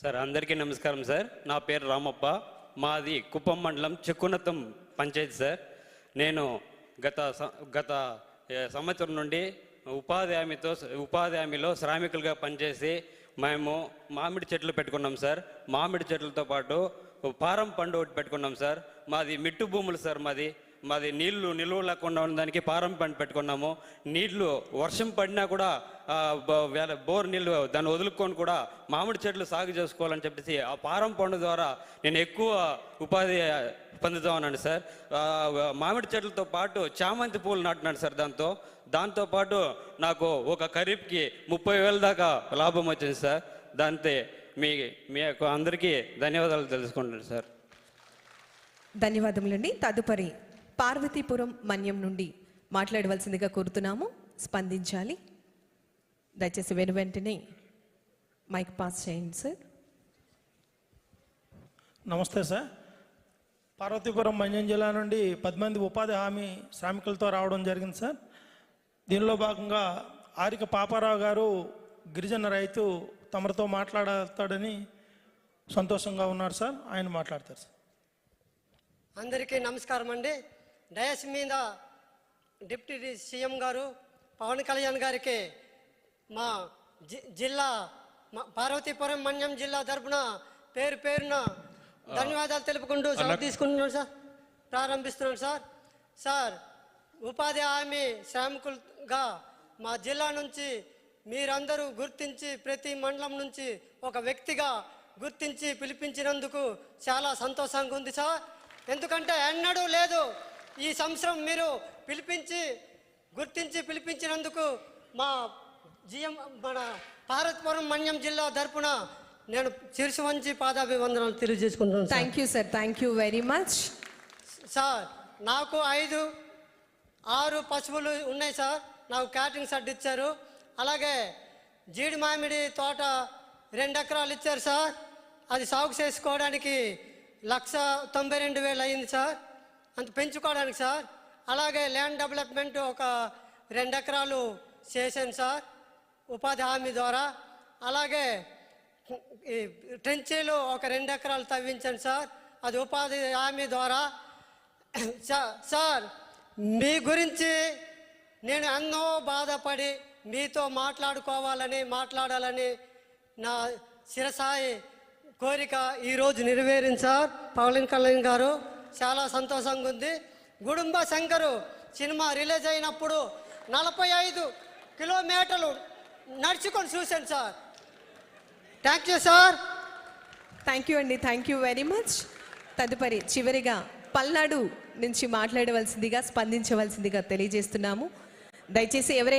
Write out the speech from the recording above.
Sir అందరికీ నమస్కారం sir. నా పేరు రామప్ప. మాది కుప్పం మండలం చెక్కునతం పంచాయతీ సార్. నేను గత సంవత్సరం నుండి ఉపాధి హామీలో శ్రామికులుగా పనిచేసి మేము మామిడి చెట్లు పెట్టుకున్నాం సార్. మామిడి చెట్లతో పాటు పారం పండు ఒకటి పెట్టుకున్నాం సార్. మాది మిట్టు భూములు సార్. మాది నీళ్లు నిలువ లేకుండా ఉండడానికి పారం పండు పెట్టుకున్నాము. నీళ్లు వర్షం పడినా కూడా బోర్ నీళ్ళు దాన్ని వదులుకొని కూడా మామిడి చెట్లు సాగు చేసుకోవాలని చెప్పేసి ఆ పారం పండు ద్వారా నేను ఎక్కువ ఉపాధి పొందుతా ఉన్నాను సార్. మామిడి చెట్లతో పాటు చామంతి పూలు నాటినాను సార్. దాంతోపాటు నాకు ఒక ఖరీఫ్కి 30,000 దాకా లాభం వచ్చింది సార్. దాంతో మీ అందరికీ ధన్యవాదాలు తెలుసుకుంటాను సార్. ధన్యవాదములండి. తదుపరి పార్వతీపురం మన్యం నుండి మాట్లాడవలసిందిగా కోరుతున్నాము. స్పందించాలి. దయచేసి వెంటనే మైక్ పాస్ చేయండి సార్. నమస్తే సార్. పార్వతీపురం మన్యం జిల్లా నుండి 10 మంది ఉపాధి హామీ శ్రామికులతో రావడం జరిగింది సార్. దీనిలో భాగంగా ఆరిక పాపారావు గారు గిరిజన రైతు తమరితో మాట్లాడతాడని సంతోషంగా ఉన్నారు సార్. ఆయన మాట్లాడతారు సార్. అందరికీ నమస్కారం అండి. డయస్ మీద డిప్యూటీ సీఎం గారు పవన్ కళ్యాణ్ గారికి మా జిల్లా పార్వతీపురం మన్యం జిల్లా తరపున పేరున ధన్యవాదాలు తెలుపుకుంటూ సెలవు తీసుకుంటున్నాను సార్. ప్రారంభిస్తున్నాను సార్. ఉపాధి హామీ శ్రామికులుగా మా జిల్లా నుంచి మీరందరూ గుర్తించి ప్రతి మండలం నుంచి ఒక వ్యక్తిగా గుర్తించి పిలిపించినందుకు చాలా సంతోషంగా ఉంది సార్. ఎందుకంటే ఎన్నడూ లేదు. ఈ సంవత్సరం మీరు గుర్తించి పిలిపించినందుకు మన పార్వతీపురం మన్యం జిల్లా తరపున నేను శిరసు వంచి పాదాభివందనాలు తెలియజేసుకుంటున్నాను. Thank you sir. Thank you very much sir. నాకు 5-6 పశువులు ఉన్నాయి సార్. నాకు క్యాటరింగ్ షెడ్ ఇచ్చారు. అలాగే జీడి మామిడి తోట 2 ఎకరాలు ఇచ్చారు సార్. అది సాగు చేసుకోవడానికి 1,92,000 అయింది సార్. అంత పెంచుకోవడానికి సార్. అలాగే ల్యాండ్ డెవలప్మెంట్ ఒక 2 ఎకరాలు చేశాను సార్ ఉపాధి హామీ ద్వారా. అలాగే ట్రెంచీలు ఒక 2 ఎకరాలు తవ్వించాను సార్. అది ఉపాధి హామీ ద్వారా. సార్ మీ గురించి నేను ఎన్నో బాధపడి మీతో మాట్లాడాలని నా శిరసాయి కోరిక ఈరోజు నెరవేరింది సార్. పవన్ కళ్యాణ్ గారు చాలా సంతోషంగా ఉంది. గుడుంబ శంకరు సినిమా రిలీజ్ అయినప్పుడు 45 కిలోమీటర్లు నడుచుకొని చూశాను sir. Thank you sir. Thank you అండి. Thank you very much. తదుపరి చివరిగా పల్నాడు నుంచి మాట్లాడవలసిందిగా స్పందించవలసిందిగా తెలియజేస్తున్నాము. దయచేసి ఎవరైనా